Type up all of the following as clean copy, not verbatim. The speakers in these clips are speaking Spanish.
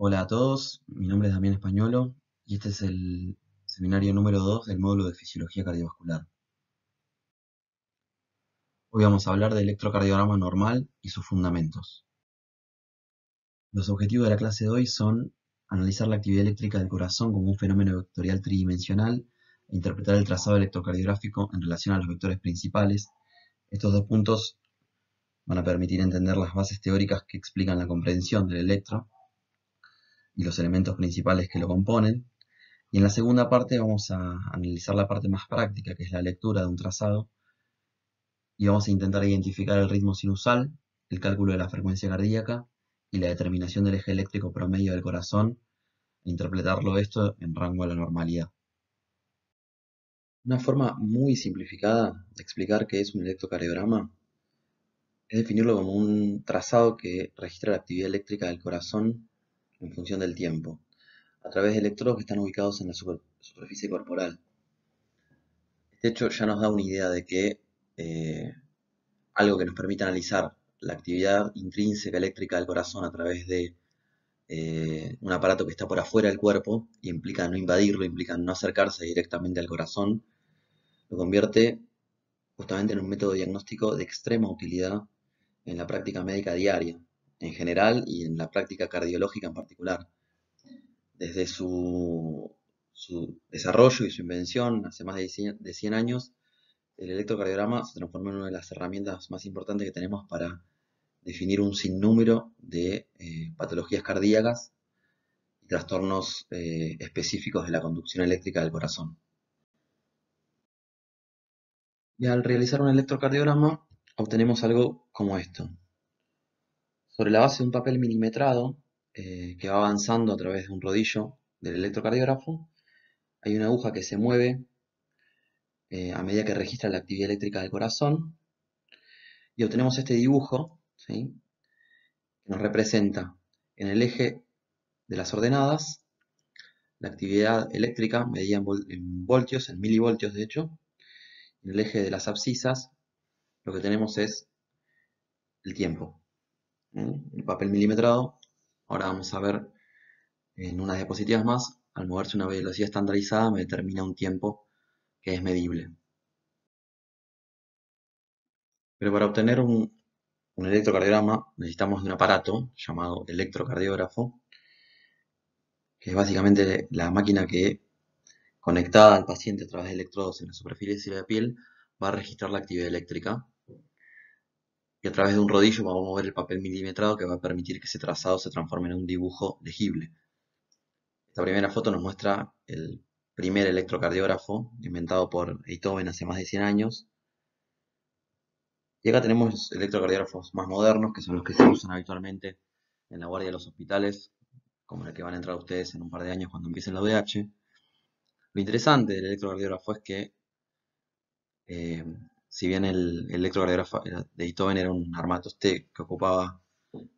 Hola a todos, mi nombre es Damián Españolo y este es el seminario número 2 del módulo de Fisiología Cardiovascular. Hoy vamos a hablar de electrocardiograma normal y sus fundamentos. Los objetivos de la clase de hoy son analizar la actividad eléctrica del corazón como un fenómeno vectorial tridimensional e interpretar el trazado electrocardiográfico en relación a los vectores principales. Estos dos puntos van a permitir entender las bases teóricas que explican la comprensión del electro y los elementos principales que lo componen. Y en la segunda parte vamos a analizar la parte más práctica, que es la lectura de un trazado, y vamos a intentar identificar el ritmo sinusal, el cálculo de la frecuencia cardíaca y la determinación del eje eléctrico promedio del corazón, e interpretarlo esto en rango a la normalidad. Una forma muy simplificada de explicar qué es un electrocardiograma es definirlo como un trazado que registra la actividad eléctrica del corazón en función del tiempo, a través de electrodos que están ubicados en la superficie corporal. Este hecho ya nos da una idea de que algo que nos permite analizar la actividad intrínseca eléctrica del corazón a través de un aparato que está por afuera del cuerpo, y implica no invadirlo, implica no acercarse directamente al corazón, lo convierte justamente en un método diagnóstico de extrema utilidad en la práctica médica diaria, en general, y en la práctica cardiológica en particular. Desde su desarrollo y su invención hace más de 100 años, el electrocardiograma se transformó en una de las herramientas más importantes que tenemos para definir un sinnúmero de patologías cardíacas y trastornos específicos de la conducción eléctrica del corazón. Y al realizar un electrocardiograma obtenemos algo como esto. Sobre la base de un papel milimetrado que va avanzando a través de un rodillo del electrocardiógrafo, hay una aguja que se mueve a medida que registra la actividad eléctrica del corazón, y obtenemos este dibujo, ¿sí?, que nos representa en el eje de las ordenadas la actividad eléctrica medida en voltios, en milivoltios de hecho. En el eje de las abscisas lo que tenemos es el tiempo, el papel milimetrado. Ahora vamos a ver en unas diapositivas más, al moverse a una velocidad estandarizada me determina un tiempo que es medible. Pero para obtener un electrocardiograma necesitamos de un aparato llamado electrocardiógrafo, que es básicamente la máquina que, conectada al paciente a través de electrodos en la superficie de la piel, va a registrar la actividad eléctrica, y a través de un rodillo vamos a mover el papel milimetrado que va a permitir que ese trazado se transforme en un dibujo legible. Esta primera foto nos muestra el primer electrocardiógrafo inventado por Beethoven hace más de 100 años. Y acá tenemos los electrocardiógrafos más modernos, que son los que se usan habitualmente en la guardia de los hospitales, como el que van a entrar ustedes en un par de años cuando empiecen la UDH. Lo interesante del electrocardiógrafo es que, si bien el electrocardiógrafo de Beethoven era un armatoste que ocupaba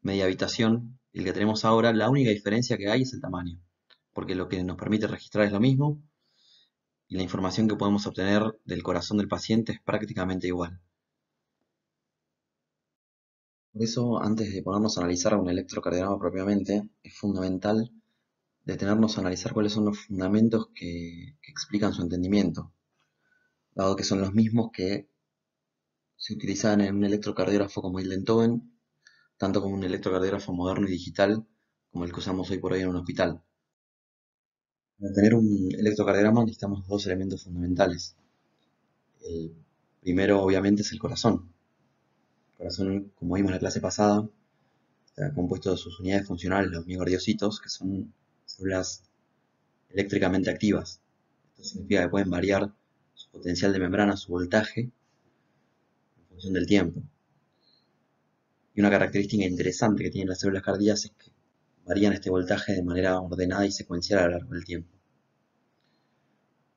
media habitación, el que tenemos ahora, la única diferencia que hay es el tamaño, porque lo que nos permite registrar es lo mismo y la información que podemos obtener del corazón del paciente es prácticamente igual. Por eso, antes de ponernos a analizar un electrocardiograma propiamente, es fundamental detenernos a analizar cuáles son los fundamentos que explican su entendimiento, dado que son los mismos que se utilizaban en un electrocardiógrafo como el de Beethoven, tanto como un electrocardiógrafo moderno y digital como el que usamos hoy por hoy en un hospital. Para tener un electrocardiograma necesitamos dos elementos fundamentales. El primero, obviamente, es el corazón. El corazón, como vimos en la clase pasada, está compuesto de sus unidades funcionales, los miocardiocitos, que son células eléctricamente activas. Esto significa que pueden variar su potencial de membrana, su voltaje, en función del tiempo. Y una característica interesante que tienen las células cardíacas es que varían este voltaje de manera ordenada y secuencial a lo largo del tiempo,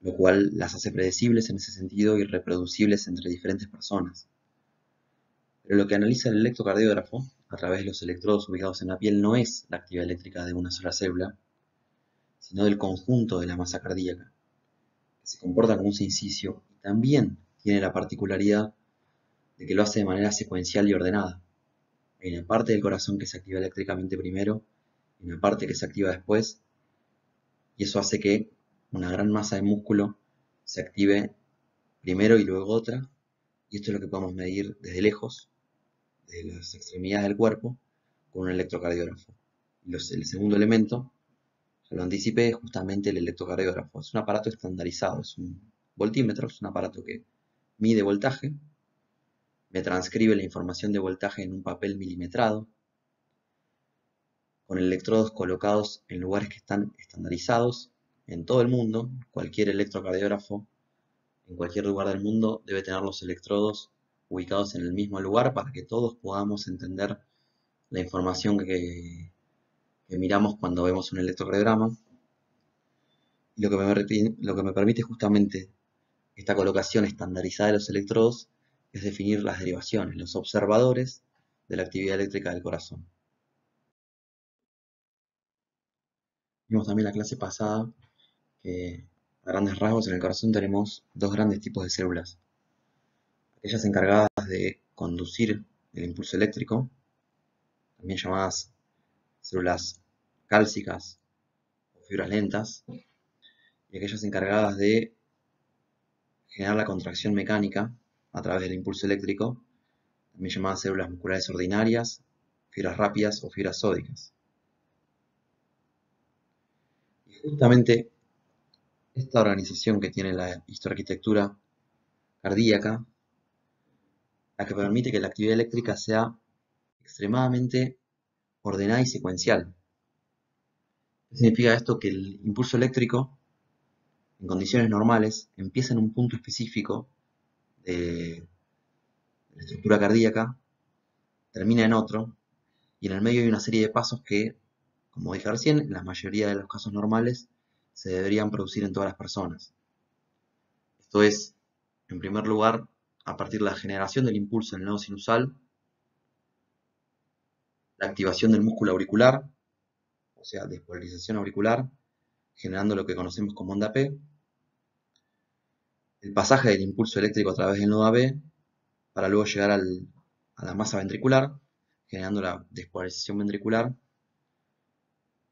lo cual las hace predecibles en ese sentido y reproducibles entre diferentes personas. Pero lo que analiza el electrocardiógrafo, a través de los electrodos ubicados en la piel, no es la actividad eléctrica de una sola célula, sino del conjunto de la masa cardíaca, que se comporta como un sinsisio y también tiene la particularidad de que lo hace de manera secuencial y ordenada. Hay una parte del corazón que se activa eléctricamente primero y una parte que se activa después, y eso hace que una gran masa de músculo se active primero y luego otra, y esto es lo que podemos medir desde lejos, desde las extremidades del cuerpo, con un electrocardiógrafo. Y el segundo elemento, ya lo anticipé, es justamente el electrocardiógrafo. Es un aparato estandarizado, es un voltímetro, es un aparato que mide voltaje, me transcribe la información de voltaje en un papel milimetrado, con electrodos colocados en lugares que están estandarizados en todo el mundo. Cualquier electrocardiógrafo en cualquier lugar del mundo debe tener los electrodos ubicados en el mismo lugar para que todos podamos entender la información que miramos cuando vemos un electrocardiograma. Y lo que me permite justamente esta colocación estandarizada de los electrodos es definir las derivaciones, los observadores de la actividad eléctrica del corazón. Vimos también la clase pasada que a grandes rasgos en el corazón tenemos dos grandes tipos de células. Aquellas encargadas de conducir el impulso eléctrico, también llamadas células cálcicas o fibras lentas, y aquellas encargadas de generar la contracción mecánica a través del impulso eléctrico, también llamadas células musculares ordinarias, fibras rápidas o fibras sódicas. Y justamente esta organización que tiene la histoarquitectura cardíaca, la que permite que la actividad eléctrica sea extremadamente ordenada y secuencial. ¿Qué significa esto? Que el impulso eléctrico, en condiciones normales, empieza en un punto específico de la estructura cardíaca, termina en otro, y en el medio hay una serie de pasos que, como dije recién, en la mayoría de los casos normales se deberían producir en todas las personas. Esto es, en primer lugar, a partir de la generación del impulso en el nodo sinusal, la activación del músculo auricular, o sea, despolarización auricular, generando lo que conocemos como onda P, el pasaje del impulso eléctrico a través del nodo AB, para luego llegar a la masa ventricular, generando la despolarización ventricular,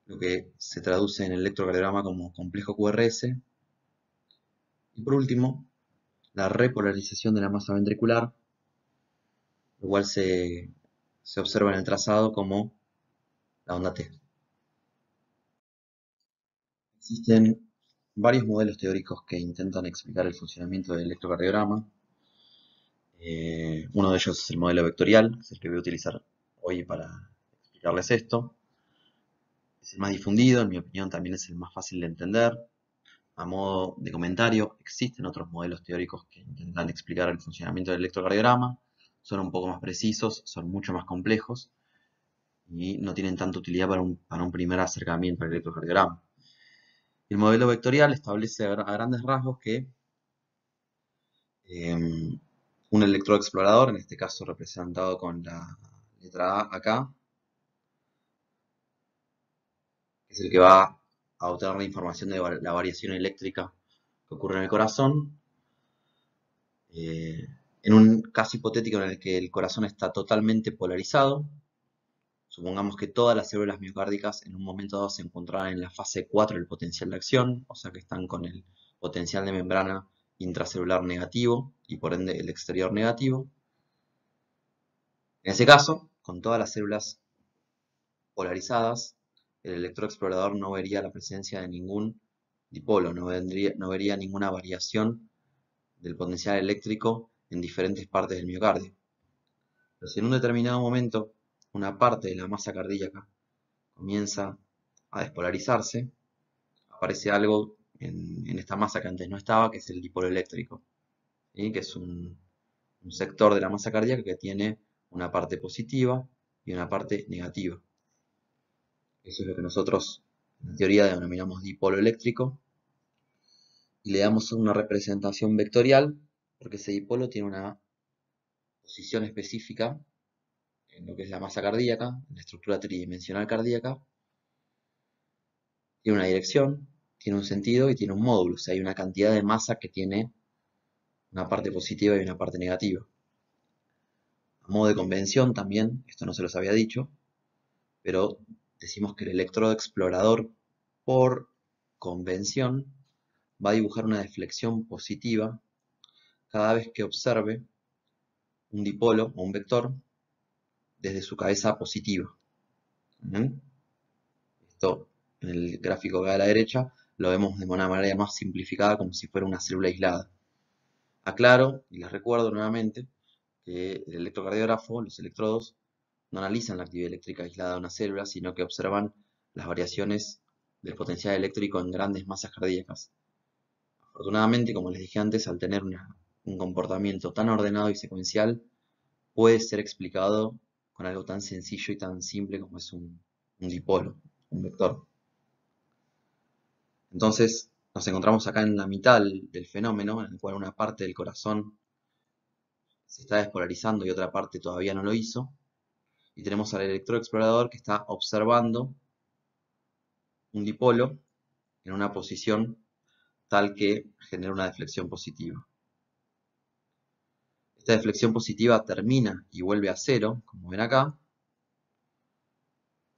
lo que se traduce en el electrocardiograma como complejo QRS, y por último, la repolarización de la masa ventricular, lo cual se observa en el trazado como la onda T. Existen varios modelos teóricos que intentan explicar el funcionamiento del electrocardiograma. Uno de ellos es el modelo vectorial, es el que voy a utilizar hoy para explicarles esto. Es el más difundido, en mi opinión también es el más fácil de entender. A modo de comentario, existen otros modelos teóricos que intentan explicar el funcionamiento del electrocardiograma. Son un poco más precisos, son mucho más complejos y no tienen tanta utilidad para un primer acercamiento al electrocardiograma. El modelo vectorial establece a grandes rasgos que un electrodo explorador, en este caso representado con la letra A acá, es el que va a obtener la información de la variación eléctrica que ocurre en el corazón. En un caso hipotético en el que el corazón está totalmente polarizado, supongamos que todas las células miocárdicas en un momento dado se encontraran en la fase 4 del potencial de acción, o sea que están con el potencial de membrana intracelular negativo y por ende el exterior negativo. En ese caso, con todas las células polarizadas, el electroexplorador no vería la presencia de ningún dipolo, no vería ninguna variación del potencial eléctrico en diferentes partes del miocardio. Pero si en un determinado momento una parte de la masa cardíaca comienza a despolarizarse, aparece algo en esta masa que antes no estaba, que es el dipolo eléctrico, ¿sí? Que es un sector de la masa cardíaca que tiene una parte positiva y una parte negativa. Eso es lo que nosotros en teoría denominamos dipolo eléctrico, y le damos una representación vectorial porque ese dipolo tiene una posición específica en lo que es la masa cardíaca, en la estructura tridimensional cardíaca, tiene una dirección, tiene un sentido y tiene un módulo, o sea, hay una cantidad de masa que tiene una parte positiva y una parte negativa. A modo de convención también, esto no se los había dicho, pero decimos que el electrodo explorador, por convención, va a dibujar una deflexión positiva cada vez que observe un dipolo o un vector desde su cabeza positiva. ¿Bien? Esto en el gráfico que va a la derecha lo vemos de una manera más simplificada como si fuera una célula aislada. Aclaro y les recuerdo nuevamente que el electrocardiógrafo, los electrodos, no analizan la actividad eléctrica aislada de una célula, sino que observan las variaciones del potencial eléctrico en grandes masas cardíacas. Afortunadamente, como les dije antes, al tener un comportamiento tan ordenado y secuencial, puede ser explicado con algo tan sencillo y tan simple como es un dipolo, un vector. Entonces, nos encontramos acá en la mitad del fenómeno, en el cual una parte del corazón se está despolarizando y otra parte todavía no lo hizo. Y tenemos al electrodo explorador que está observando un dipolo en una posición tal que genera una deflexión positiva. Esta deflexión positiva termina y vuelve a cero, como ven acá,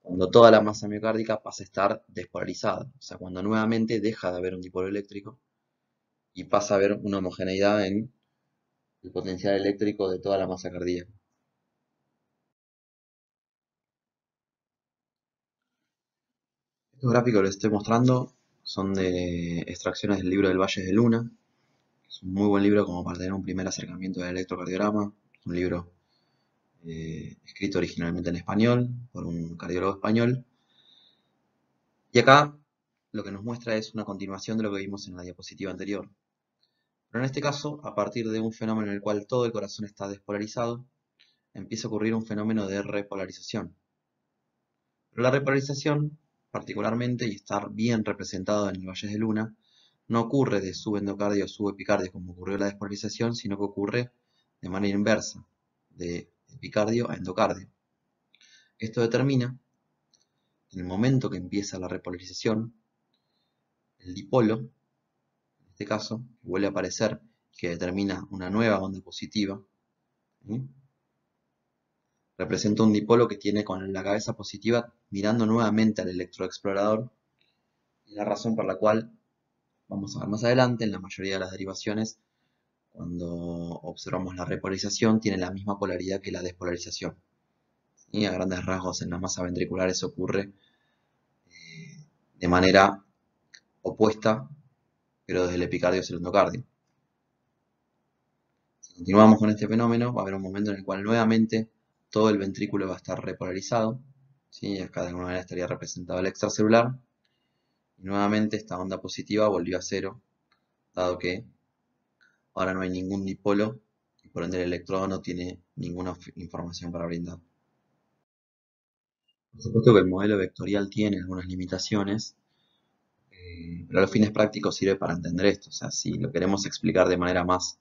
cuando toda la masa miocárdica pasa a estar despolarizada, o sea, cuando nuevamente deja de haber un dipolo eléctrico y pasa a haber una homogeneidad en el potencial eléctrico de toda la masa cardíaca. Estos gráficos que les estoy mostrando son de extracciones del libro del Valle de Luna. Es un muy buen libro como para tener un primer acercamiento al electrocardiograma. Es un libro escrito originalmente en español por un cardiólogo español. Y acá lo que nos muestra es una continuación de lo que vimos en la diapositiva anterior. Pero en este caso, a partir de un fenómeno en el cual todo el corazón está despolarizado, empieza a ocurrir un fenómeno de repolarización. Pero la repolarización, particularmente, y estar bien representado en el Valle de Luna, no ocurre de subendocardio a subepicardio como ocurrió la despolarización, sino que ocurre de manera inversa, de epicardio a endocardio. Esto determina, en el momento que empieza la repolarización, el dipolo, en este caso, que vuelve a aparecer, que determina una nueva onda positiva, ¿sí? Representa un dipolo que tiene con la cabeza positiva mirando nuevamente al electroexplorador, y la razón por la cual, vamos a ver más adelante, en la mayoría de las derivaciones, cuando observamos la repolarización, tiene la misma polaridad que la despolarización. Y a grandes rasgos en la masa ventricular eso ocurre de manera opuesta, pero desde el epicardio hacia el endocardio. Si continuamos con este fenómeno, va a haber un momento en el cual nuevamente todo el ventrículo va a estar repolarizado, ¿sí? Acá de alguna manera estaría representado el extracelular, y nuevamente esta onda positiva volvió a cero, dado que ahora no hay ningún dipolo y por ende el electrodo no tiene ninguna información para brindar. Por supuesto que el modelo vectorial tiene algunas limitaciones, pero a los fines prácticos sirve para entender esto. O sea, si lo queremos explicar de manera más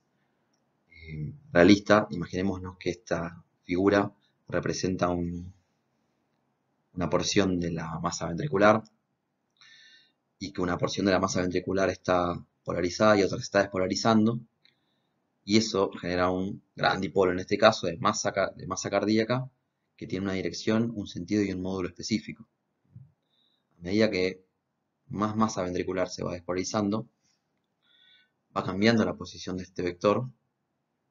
realista, imaginémonos que esta figura representa una porción de la masa ventricular y que una porción de la masa ventricular está polarizada y otra se está despolarizando, y eso genera un gran dipolo, en este caso de masa cardíaca, que tiene una dirección, un sentido y un módulo específico. A medida que más masa ventricular se va despolarizando, va cambiando la posición de este vector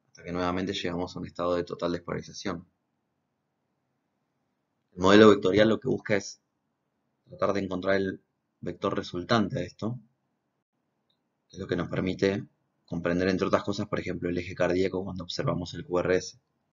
hasta que nuevamente llegamos a un estado de total despolarización. El modelo vectorial lo que busca es tratar de encontrar el vector resultante de esto, que es lo que nos permite comprender, entre otras cosas, por ejemplo, el eje cardíaco cuando observamos el QRS.